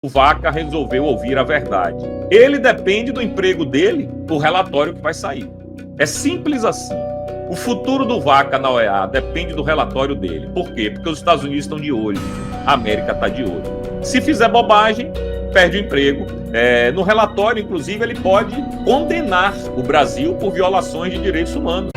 O Vaca resolveu ouvir a verdade. Ele depende do emprego dele, do relatório que vai sair. É simples assim. O futuro do Vaca na OEA depende do relatório dele. Por quê? Porque os Estados Unidos estão de olho, a América está de olho. Se fizer bobagem, perde o emprego. No relatório, inclusive, ele pode condenar o Brasil por violações de direitos humanos.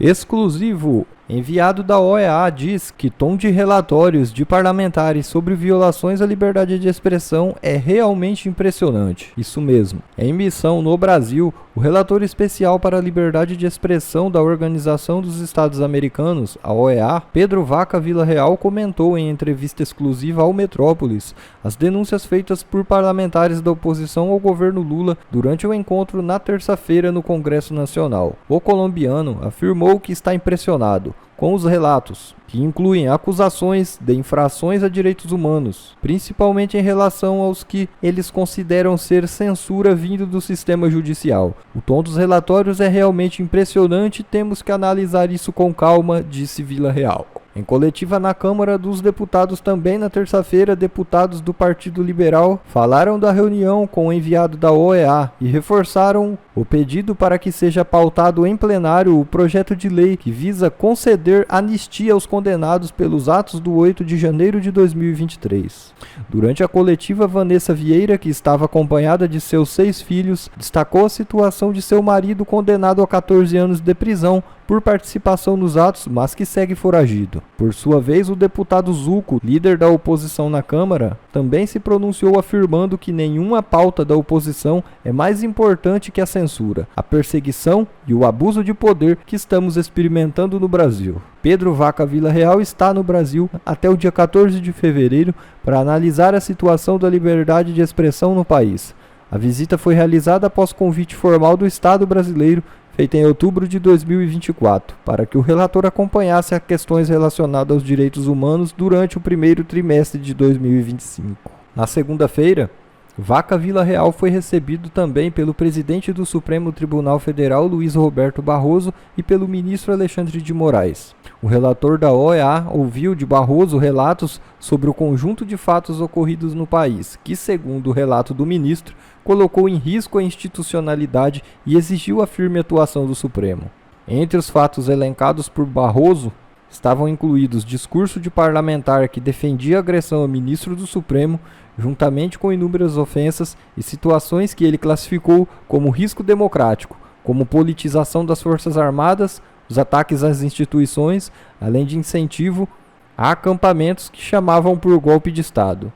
Exclusivo. Enviado da OEA diz que tom de relatórios de parlamentares sobre violações à liberdade de expressão é realmente impressionante. Isso mesmo. Em missão no Brasil, o relator especial para a liberdade de expressão da Organização dos Estados Americanos, a OEA, Pedro Vaca Villarreal, comentou em entrevista exclusiva ao Metrópolis as denúncias feitas por parlamentares da oposição ao governo Lula durante o encontro na terça-feira no Congresso Nacional. O colombiano afirmou que está impressionado com os relatos, que incluem acusações de infrações a direitos humanos, principalmente em relação aos que eles consideram ser censura vindo do sistema judicial. O tom dos relatórios é realmente impressionante e temos que analisar isso com calma, disse Villarreal. Em coletiva na Câmara dos Deputados também na terça-feira, deputados do Partido Liberal falaram da reunião com o enviado da OEA e reforçaram o pedido para que seja pautado em plenário o projeto de lei que visa conceder anistia aos condenados pelos atos do 8 de janeiro de 2023. Durante a coletiva, Vanessa Vieira, que estava acompanhada de seus 6 filhos, destacou a situação de seu marido condenado a 14 anos de prisão por participação nos atos, mas que segue foragido. Por sua vez, o deputado Zucco, líder da oposição na Câmara, também se pronunciou afirmando que nenhuma pauta da oposição é mais importante que a censura, a perseguição e o abuso de poder que estamos experimentando no Brasil. Pedro Vaca Villarreal está no Brasil até o dia 14 de fevereiro para analisar a situação da liberdade de expressão no país. A visita foi realizada após convite formal do Estado brasileiro, feita em outubro de 2024, para que o relator acompanhasse as questões relacionadas aos direitos humanos durante o primeiro trimestre de 2025. Na segunda-feira, Vaca Villarreal foi recebido também pelo presidente do Supremo Tribunal Federal, Luiz Roberto Barroso, e pelo ministro Alexandre de Moraes. O relator da OEA ouviu de Barroso relatos sobre o conjunto de fatos ocorridos no país, que, segundo o relato do ministro, colocou em risco a institucionalidade e exigiu a firme atuação do Supremo. Entre os fatos elencados por Barroso, estavam incluídos discurso de parlamentar que defendia a agressão ao ministro do Supremo, juntamente com inúmeras ofensas e situações que ele classificou como risco democrático, como politização das Forças Armadas, os ataques às instituições, além de incentivo a acampamentos que chamavam por golpe de Estado.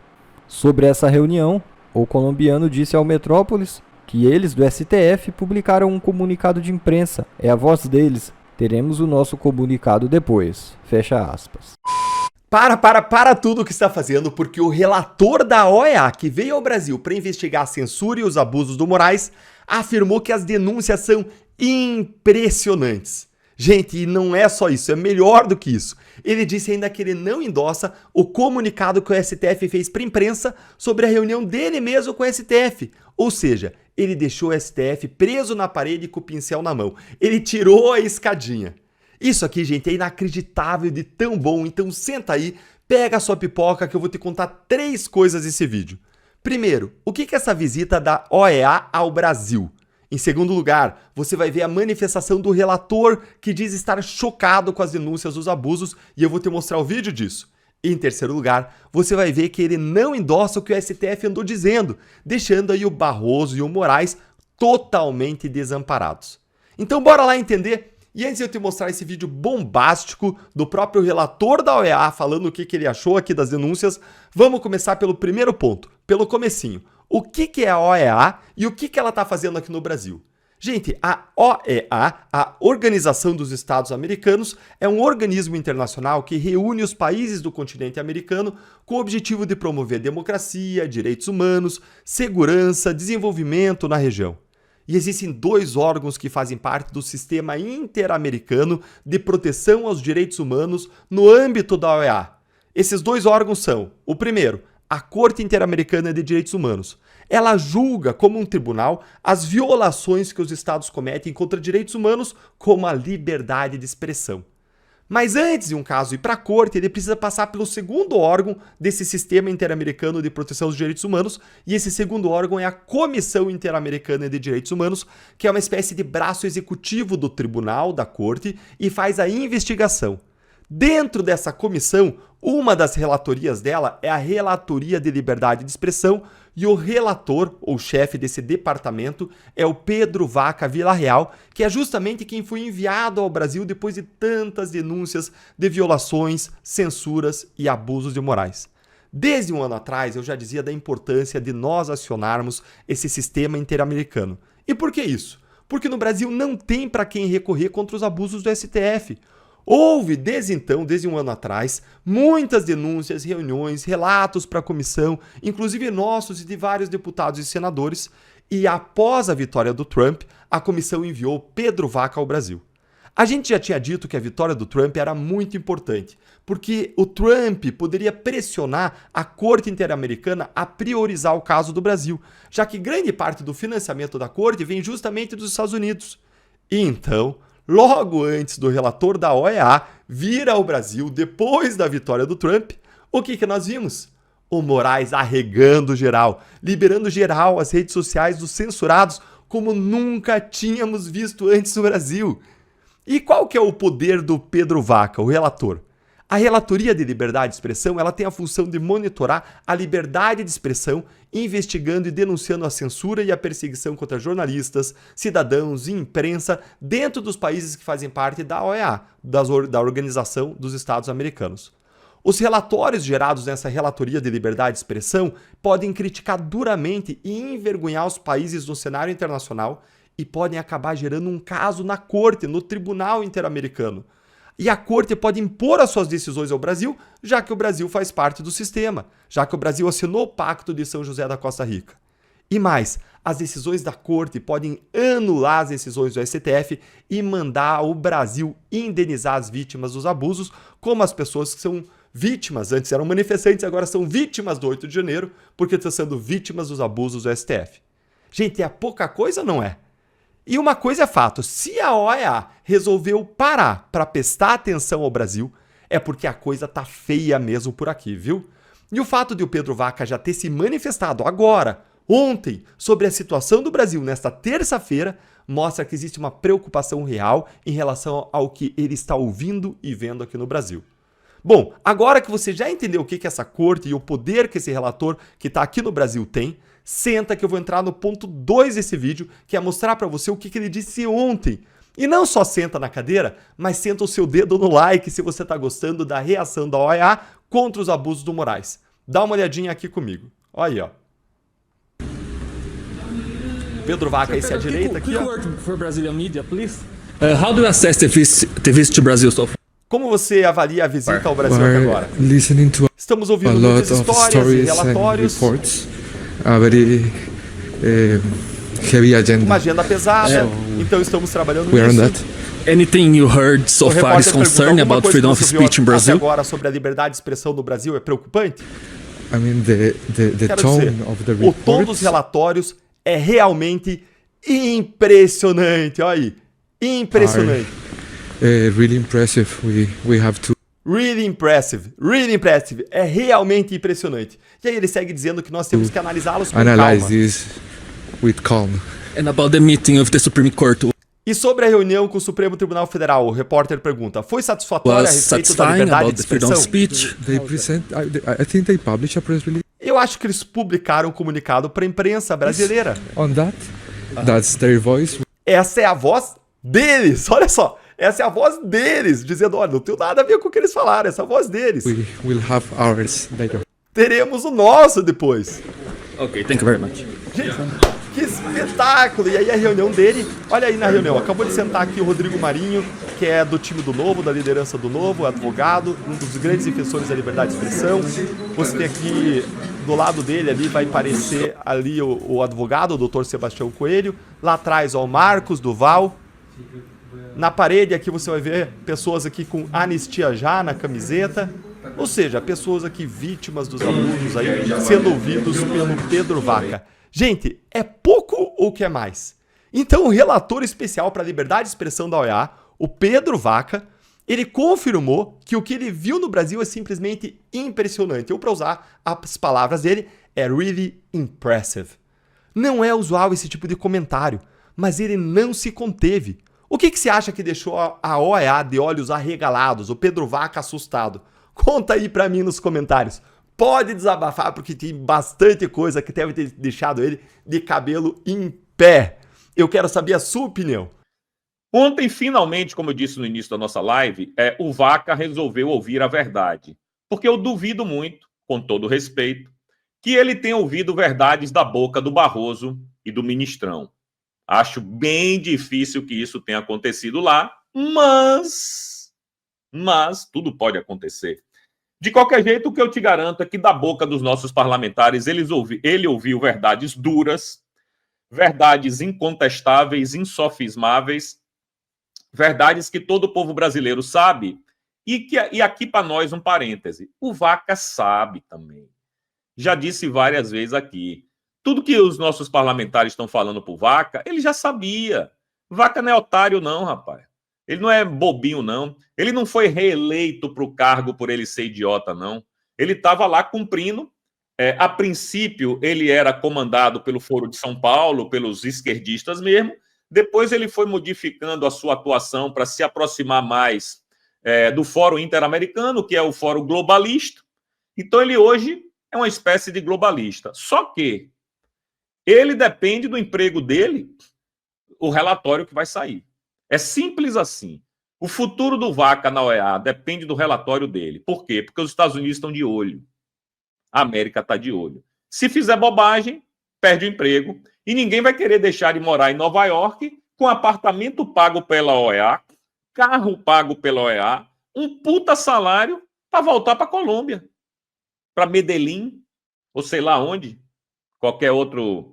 Sobre essa reunião, o colombiano disse ao Metrópolis que eles, do STF, publicaram um comunicado de imprensa. É a voz deles. Teremos o nosso comunicado depois. Fecha aspas. Para tudo o que está fazendo, porque o relator da OEA, que veio ao Brasil para investigar a censura e os abusos do Moraes, afirmou que as denúncias são impressionantes. Gente, e não é só isso, é melhor do que isso. Ele disse ainda que ele não endossa o comunicado que o STF fez para a imprensa sobre a reunião dele mesmo com o STF. Ou seja, ele deixou o STF preso na parede com o pincel na mão. Ele tirou a escadinha. Isso aqui, gente, é inacreditável de tão bom, então senta aí, pega a sua pipoca que eu vou te contar 3 coisas nesse vídeo. Primeiro, o que é essa visita da OEA ao Brasil? Em segundo lugar, você vai ver a manifestação do relator que diz estar chocado com as denúncias dos abusos e eu vou te mostrar o vídeo disso. E em terceiro lugar, você vai ver que ele não endossa o que o STF andou dizendo, deixando aí o Barroso e o Moraes totalmente desamparados. Então bora lá entender. E antes de eu te mostrar esse vídeo bombástico do próprio relator da OEA falando o que ele achou aqui das denúncias, vamos começar pelo primeiro ponto, pelo comecinho. O que é a OEA e o que ela está fazendo aqui no Brasil? Gente, a OEA, a Organização dos Estados Americanos, é um organismo internacional que reúne os países do continente americano com o objetivo de promover democracia, direitos humanos, segurança, desenvolvimento na região. E existem 2 órgãos que fazem parte do sistema interamericano de proteção aos direitos humanos no âmbito da OEA. Esses 2 órgãos são, o primeiro, a Corte Interamericana de Direitos Humanos. ela julga como um tribunal as violações que os estados cometem contra direitos humanos, como a liberdade de expressão. Mas antes de um caso ir para a corte, ele precisa passar pelo segundo órgão desse sistema interamericano de proteção dos direitos humanos, e esse segundo órgão é a Comissão Interamericana de Direitos Humanos, que é uma espécie de braço executivo do tribunal, da corte, e faz a investigação. Dentro dessa comissão, uma das relatorias dela é a Relatoria de Liberdade de Expressão, e o relator, ou chefe desse departamento, é o Pedro Vaca Villarreal, que é justamente quem foi enviado ao Brasil depois de tantas denúncias de violações, censuras e abusos de morais. Desde um ano atrás, eu já dizia da importância de nós acionarmos esse sistema interamericano. E por que isso? Porque no Brasil não tem para quem recorrer contra os abusos do STF. Houve, desde um ano atrás, muitas denúncias, reuniões, relatos para a comissão, inclusive nossos e de vários deputados e senadores, e após a vitória do Trump, a comissão enviou Pedro Vaca ao Brasil. A gente já tinha dito que a vitória do Trump era muito importante, porque o Trump poderia pressionar a Corte Interamericana a priorizar o caso do Brasil, já que grande parte do financiamento da Corte vem justamente dos Estados Unidos. E então, logo antes do relator da OEA vir ao Brasil depois da vitória do Trump, o que nós vimos? O Moraes arregando geral, liberando geral as redes sociais dos censurados como nunca tínhamos visto antes no Brasil. E qual que é o poder do Pedro Vaca, o relator? A Relatoria de Liberdade de Expressão ela tem a função de monitorar a liberdade de expressão, investigando e denunciando a censura e a perseguição contra jornalistas, cidadãos e imprensa dentro dos países que fazem parte da OEA, da Organização dos Estados Americanos. Os relatórios gerados nessa Relatoria de Liberdade de Expressão podem criticar duramente e envergonhar os países no cenário internacional e podem acabar gerando um caso na Corte, no Tribunal Interamericano. E a Corte pode impor as suas decisões ao Brasil, já que o Brasil faz parte do sistema, já que o Brasil assinou o Pacto de São José da Costa Rica. E mais, as decisões da Corte podem anular as decisões do STF e mandar o Brasil indenizar as vítimas dos abusos, como as pessoas que são vítimas, antes eram manifestantes, agora são vítimas do 8 de janeiro, porque estão sendo vítimas dos abusos do STF. Gente, é pouca coisa ou não é? E uma coisa é fato, se a OEA resolveu parar para prestar atenção ao Brasil, é porque a coisa tá feia mesmo por aqui, viu? E o fato de o Pedro Vaca já ter se manifestado agora, ontem, sobre a situação do Brasil nesta terça-feira, mostra que existe uma preocupação real em relação ao que ele está ouvindo e vendo aqui no Brasil. Bom, agora que você já entendeu o que é essa corte e o poder que esse relator que está aqui no Brasil tem, senta que eu vou entrar no ponto 2 desse vídeo, que é mostrar para você o que ele disse ontem. E não só senta na cadeira, mas senta o seu dedo no like se você está gostando da reação da OEA contra os abusos do Moraes. Dá uma olhadinha aqui comigo. Olha aí, ó. Pedro Vaca, esse é a direita aqui, ó. How do you assess the visit to Brazil so far? Como você avalia a visita ao Brasil até agora? Estamos ouvindo a muitas lot of histórias e stories and relatórios. reports. A very heavy agenda. Uma agenda pesada, então estamos trabalhando We are on nisso. that. Anything you heard so O far is repórter concerning pergunta, alguma about coisa freedom que of você viu speech in até Brazil? agora sobre a liberdade de expressão no Brasil é preocupante? I mean the Quero tone dizer, of the o tom dos reports relatórios é realmente impressionante. Olha aí, impressionante. really impressive. We have to Really impressive. É realmente impressionante. E aí ele segue dizendo que nós temos que analisá-los com analyze calma. this with calm. And about the meeting of the Supreme Court, E sobre a reunião com o Supremo Tribunal Federal, o repórter pergunta, foi satisfatória a was respeito da satisfying liberdade about de the freedom of expressão? speech? They present. I think they publish a press release Eu acho que eles publicaram um comunicado para a imprensa brasileira. on that. That's their voice. Essa é a voz deles, olha só. Essa é a voz deles, dizendo, olha, não tem nada a ver com o que eles falaram, essa é a voz deles. We will have ours later. Teremos o nosso depois. Okay, thank you very much. Gente, que espetáculo! E aí a reunião dele, olha aí na reunião, acabou de sentar aqui o Rodrigo Marinho, que é do time do Novo, da liderança do Novo, advogado, um dos grandes defensores da liberdade de expressão. Você tem aqui, do lado dele ali, vai aparecer ali o advogado, o doutor Sebastião Coelho. Lá atrás, ó, o Marcos Duval. Na parede aqui você vai ver pessoas aqui com anistia já na camiseta. Ou seja, pessoas aqui vítimas dos abusos aí, sendo ouvidos pelo Pedro Vaca. Gente, é pouco ou que é mais? Então, o relator especial para a liberdade de expressão da OEA, o Pedro Vaca, ele confirmou que o que ele viu no Brasil é simplesmente impressionante. Ou, para usar as palavras dele, é really impressive. Não é usual esse tipo de comentário, mas ele não se conteve. O que você acha que deixou a OEA de olhos arregalados, o Pedro Vaca assustado? Conta aí pra mim nos comentários. Pode desabafar, porque tem bastante coisa que deve ter deixado ele de cabelo em pé. Eu quero saber a sua opinião. Ontem, finalmente, como eu disse no início da nossa live, o Vaca resolveu ouvir a verdade. Porque eu duvido muito, com todo respeito, que ele tenha ouvido verdades da boca do Barroso e do Ministrão. Acho bem difícil que isso tenha acontecido lá, mas tudo pode acontecer. De qualquer jeito, o que eu te garanto é que da boca dos nossos parlamentares ele ouviu verdades duras, verdades incontestáveis, insofismáveis, verdades que todo o povo brasileiro sabe, e aqui para nós um parêntese, o Vaca sabe também. Já disse várias vezes aqui, tudo que os nossos parlamentares estão falando pro Vaca, ele já sabia. Vaca não é otário não, rapaz. Ele não é bobinho, não. Ele não foi reeleito para o cargo por ele ser idiota, não. Ele estava lá cumprindo. A princípio, ele era comandado pelo Foro de São Paulo, pelos esquerdistas mesmo. Depois ele foi modificando a sua atuação para se aproximar mais do Fórum Interamericano, que é o Fórum Globalista. Então ele hoje é uma espécie de globalista. Só que ele depende do emprego dele, o relatório que vai sair. É simples assim. O futuro do Vaca na OEA depende do relatório dele. Por quê? Porque os Estados Unidos estão de olho. A América está de olho. Se fizer bobagem, perde o emprego. E ninguém vai querer deixar de morar em Nova York com apartamento pago pela OEA, carro pago pela OEA, um puta salário para voltar para a Colômbia, para Medellín, ou sei lá onde, qualquer outro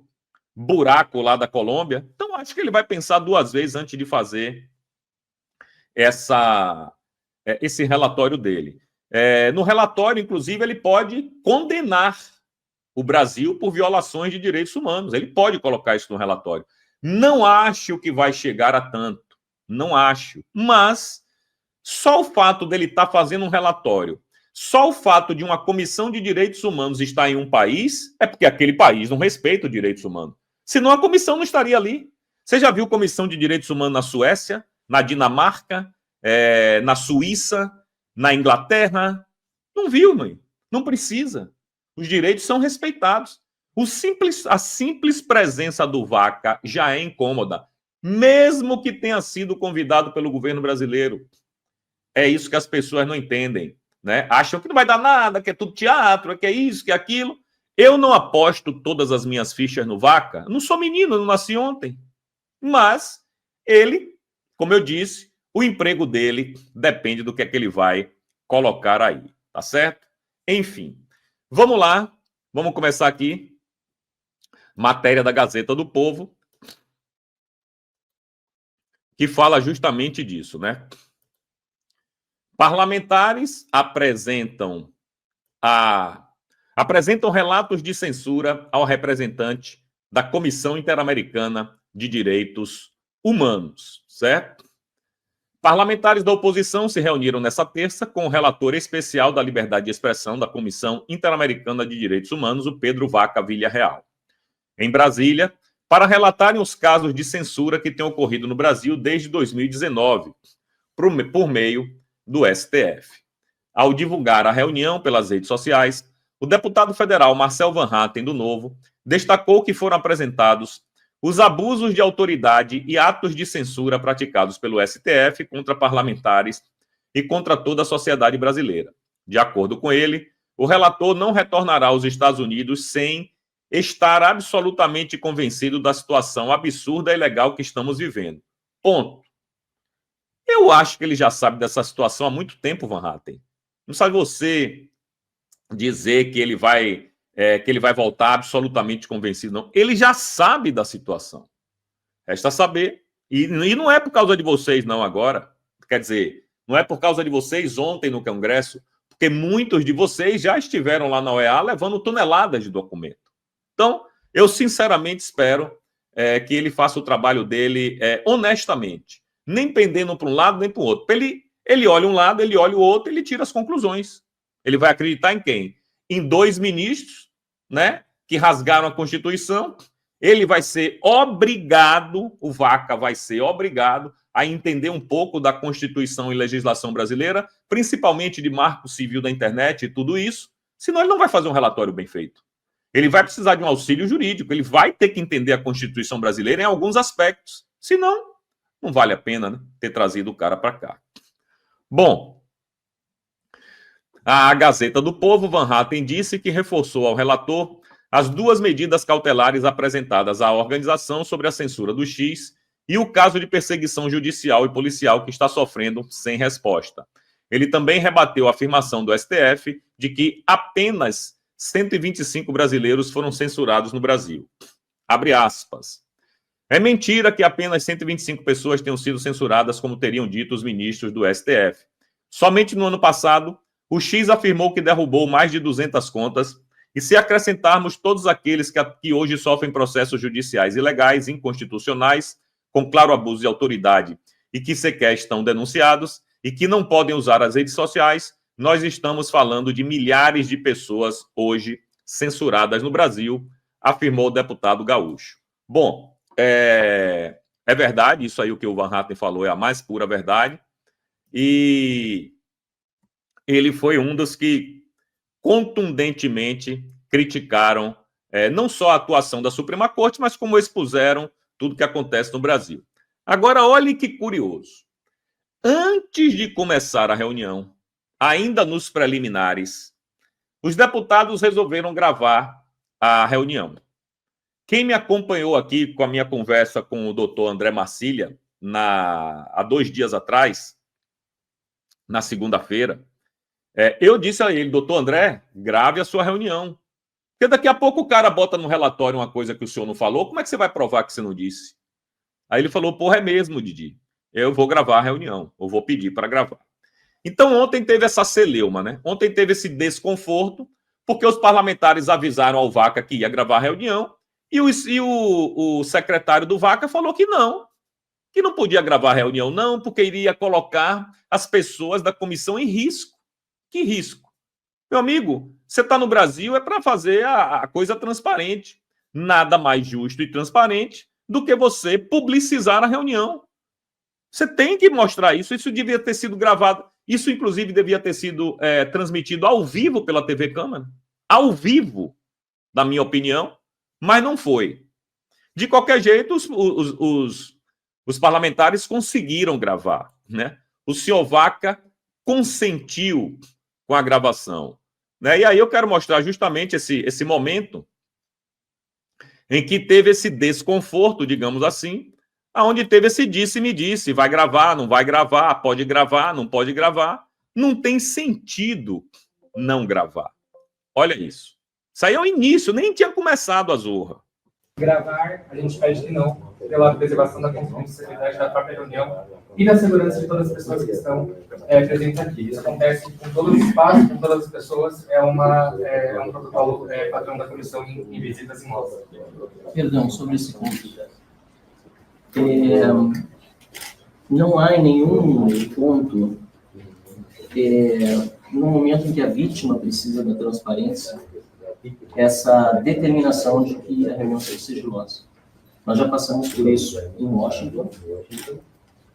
buraco lá da Colômbia. Então, acho que ele vai pensar duas vezes antes de fazer esse relatório dele. No relatório, inclusive, ele pode condenar o Brasil por violações de direitos humanos. Ele pode colocar isso no relatório. Não acho que vai chegar a tanto. Não acho. Mas só o fato dele estar fazendo um relatório, só o fato de uma comissão de direitos humanos estar em um país, é porque aquele país não respeita os direitos humanos. Senão a comissão não estaria ali. Você já viu comissão de direitos humanos na Suécia, na Dinamarca, na Suíça, na Inglaterra? Não viu, mãe. Não precisa. Os direitos são respeitados. A simples presença do Vaca já é incômoda, mesmo que tenha sido convidado pelo governo brasileiro. É isso que as pessoas não entendem, né? Acham que não vai dar nada, que é tudo teatro, que é isso, que é aquilo. Eu não aposto todas as minhas fichas no Vaca. Não sou menino, não nasci ontem. Mas ele, como eu disse, o emprego dele depende do que é que ele vai colocar aí, tá certo? Enfim, vamos lá. Vamos começar aqui. Matéria da Gazeta do Povo, que fala justamente disso, né? Parlamentares apresentam relatos de censura ao representante da Comissão Interamericana de Direitos Humanos, certo? Parlamentares da oposição se reuniram nessa terça com o relator especial da liberdade de expressão da Comissão Interamericana de Direitos Humanos, o Pedro Vaca Villarreal, em Brasília, para relatarem os casos de censura que têm ocorrido no Brasil desde 2019, por meio do STF. Ao divulgar a reunião pelas redes sociais, o deputado federal Marcel Van Hatten, do Novo, destacou que foram apresentados os abusos de autoridade e atos de censura praticados pelo STF contra parlamentares e contra toda a sociedade brasileira. De acordo com ele, o relator não retornará aos Estados Unidos sem estar absolutamente convencido da situação absurda e ilegal que estamos vivendo. Ponto. Eu acho que ele já sabe dessa situação há muito tempo, Van Hatten. Não sabe você dizer que ele vai voltar absolutamente convencido, não. Ele já sabe da situação. Resta saber. E não é por causa de vocês, não, agora. Quer dizer, não é por causa de vocês ontem no Congresso, porque muitos de vocês já estiveram lá na OEA levando toneladas de documento. Então, Eu sinceramente espero que ele faça o trabalho dele honestamente, nem pendendo para um lado nem para o outro. Ele olha um lado, ele olha o outro, ele tira as conclusões. Ele vai acreditar em quem? Em 2 ministros, né, que rasgaram a Constituição. Ele vai ser obrigado, o Vaca vai ser obrigado a entender um pouco da Constituição e legislação brasileira, principalmente de marco civil da internet e tudo isso, senão ele não vai fazer um relatório bem feito. Ele vai precisar de um auxílio jurídico, ele vai ter que entender a Constituição brasileira em alguns aspectos, senão não vale a pena, né, ter trazido o cara para cá. Bom, a Gazeta do Povo, Van Hatten disse que reforçou ao relator as 2 medidas cautelares apresentadas à organização sobre a censura do X e o caso de perseguição judicial e policial que está sofrendo sem resposta. Ele também rebateu a afirmação do STF de que apenas 125 brasileiros foram censurados no Brasil. Abre aspas. É mentira que apenas 125 pessoas tenham sido censuradas, como teriam dito os ministros do STF. Somente no ano passado, o X afirmou que derrubou mais de 200 contas, e se acrescentarmos todos aqueles que hoje sofrem processos judiciais ilegais, inconstitucionais, com claro abuso de autoridade e que sequer estão denunciados e que não podem usar as redes sociais, nós estamos falando de milhares de pessoas hoje censuradas no Brasil, afirmou o deputado gaúcho. Bom, é verdade, isso aí o que o Van Hatten falou é a mais pura verdade, e ele foi um dos que contundentemente criticaram não só a atuação da Suprema Corte, mas como expuseram tudo que acontece no Brasil. Agora, olhe que curioso. Antes de começar a reunião, ainda nos preliminares, os deputados resolveram gravar a reunião. Quem me acompanhou aqui com a minha conversa com o doutor André Marcília, há 2 dias atrás, na segunda-feira, eu disse a ele, doutor André, grave a sua reunião. Porque daqui a pouco o cara bota no relatório uma coisa que o senhor não falou, como é que você vai provar que você não disse? Aí ele falou, porra, é mesmo, Didi. Eu vou gravar a reunião, eu vou pedir para gravar. Então ontem teve essa celeuma, né? Ontem teve esse desconforto, porque os parlamentares avisaram ao Vaca que ia gravar a reunião, e o secretário do Vaca falou que não podia gravar a reunião não, porque iria colocar as pessoas da comissão em risco. Que risco? Meu amigo, você está no Brasil é para fazer a coisa transparente. Nada mais justo e transparente do que você publicizar a reunião. Você tem que mostrar isso. Isso devia ter sido gravado. Isso, inclusive, devia ter sido transmitido ao vivo pela TV Câmara. Ao vivo, na minha opinião, mas não foi. De qualquer jeito, os parlamentares conseguiram gravar, né? O senhor Vaca consentiu com a gravação, né? E aí eu quero mostrar justamente esse momento em que teve esse desconforto, digamos assim, aonde teve esse disse-me-disse, vai gravar, não vai gravar, pode gravar, não pode gravar. Não tem sentido não gravar. Olha isso. Isso aí é o início, nem tinha começado a zorra. Gravar, a gente pede que não, pela preservação da confidencialidade da própria reunião e da segurança de todas as pessoas que estão presentes aqui. Isso acontece com todos os espaços, com todas as pessoas, é um protocolo padrão da comissão em visitas em loco. Perdão, sobre esse ponto. Não há em nenhum ponto, no momento em que a vítima precisa da transparência, essa determinação de que a reunião seja sigilosa. Nós já passamos por isso em Washington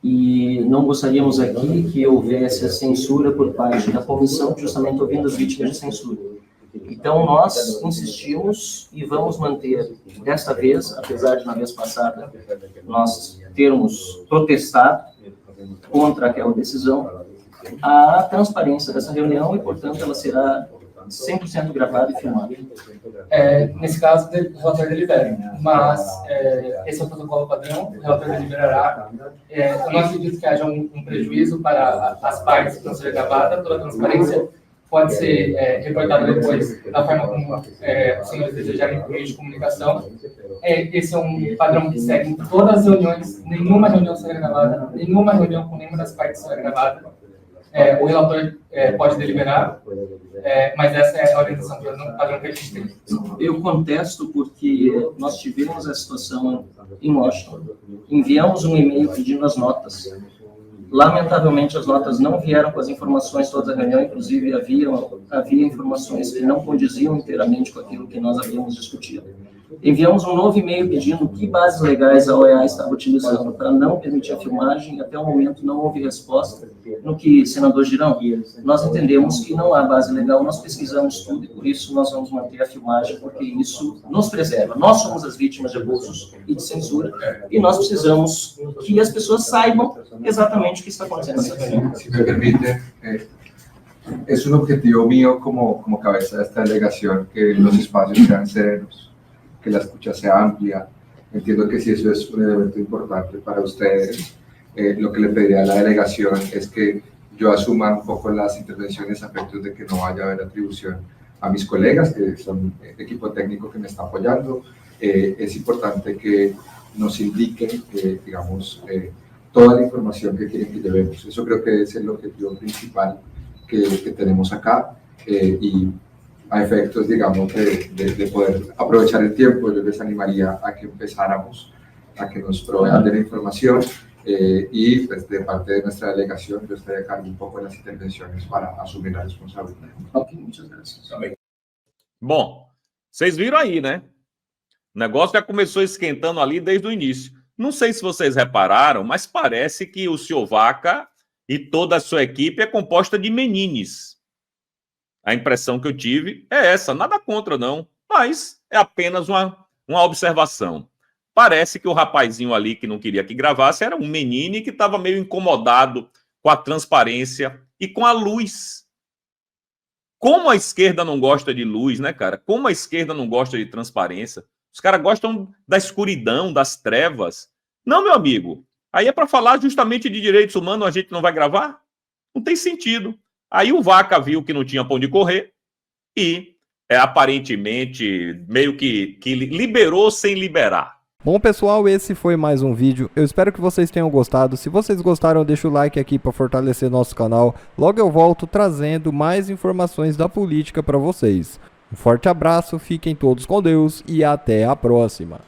e não gostaríamos aqui que houvesse a censura por parte da comissão, justamente ouvindo as vítimas de censura. Então, nós insistimos e vamos manter, desta vez, apesar de na vez passada nós termos protestado contra aquela decisão, a transparência dessa reunião e, portanto, ela será 100% gravada e filmada. Nesse caso, o relator delibera, mas esse é o protocolo padrão, o relator deliberará. Eu não acredito que haja um prejuízo para as partes que não seja gravada, toda a transparência pode ser reportada depois da forma como os senhores desejarem por meio de comunicação. Esse é um padrão que segue em todas as reuniões, nenhuma reunião será gravada, nenhuma reunião com nenhuma das partes será gravada. o relator pode deliberar, mas essa é a orientação padrão que a gente tem. Eu contesto porque nós tivemos a situação em Washington, enviamos um e-mail pedindo as notas. Lamentavelmente, as notas não vieram com as informações toda a reunião, inclusive havia informações que não condiziam inteiramente com aquilo que nós havíamos discutido. Enviamos um novo e-mail pedindo que bases legais a OEA estava utilizando para não permitir a filmagem, e até o momento não houve resposta. No que, senador Girão, nós entendemos que não há base legal, nós pesquisamos tudo e por isso nós vamos manter a filmagem, porque isso nos preserva. Nós somos as vítimas de abusos e de censura e nós precisamos que as pessoas saibam exatamente o que está acontecendo nessa reunião. Si me permite, es un objetivo mío como cabeza de esta delegación que los espacios sean serenos, que la escucha sea amplia. Entiendo que si eso es un elemento importante para ustedes, lo que le pediría a la delegación es que yo asuma un poco las intervenciones a efectos de que no vaya a haber atribución a mis colegas, que son equipo técnico que me está apoyando. Es importante que nos indiquen, digamos, toda la información que quieren que llevemos. Eso creo que es el objetivo principal que tenemos acá, y a efectos, digamos, de poder aprovechar el tiempo, yo les animaría a que empezáramos a que nos provean de la información, y pues, de parte de nuestra delegación yo estoy a cargo un poco de las intervenciones para asumir la responsabilidad. Ok, muchas gracias. Bom, vocês viram aí, né? O negócio já começou esquentando ali desde o início. Não sei se vocês repararam, mas parece que o senhor Vaca e toda a sua equipe é composta de menines. A impressão que eu tive é essa, nada contra não, mas é apenas uma observação. Parece que o rapazinho ali que não queria que gravasse era um menino que estava meio incomodado com a transparência e com a luz. Como a esquerda não gosta de luz, né, cara? Como a esquerda não gosta de transparência? Os caras gostam da escuridão, das trevas. Não, meu amigo. Aí é para falar justamente de direitos humanos, a gente não vai gravar? Não tem sentido. Aí o Vaca viu que não tinha pra onde correr e, aparentemente, meio que liberou sem liberar. Bom, pessoal, esse foi mais um vídeo. Eu espero que vocês tenham gostado. Se vocês gostaram, deixa o like aqui para fortalecer nosso canal. Logo eu volto trazendo mais informações da política para vocês. Um forte abraço, fiquem todos com Deus e até a próxima.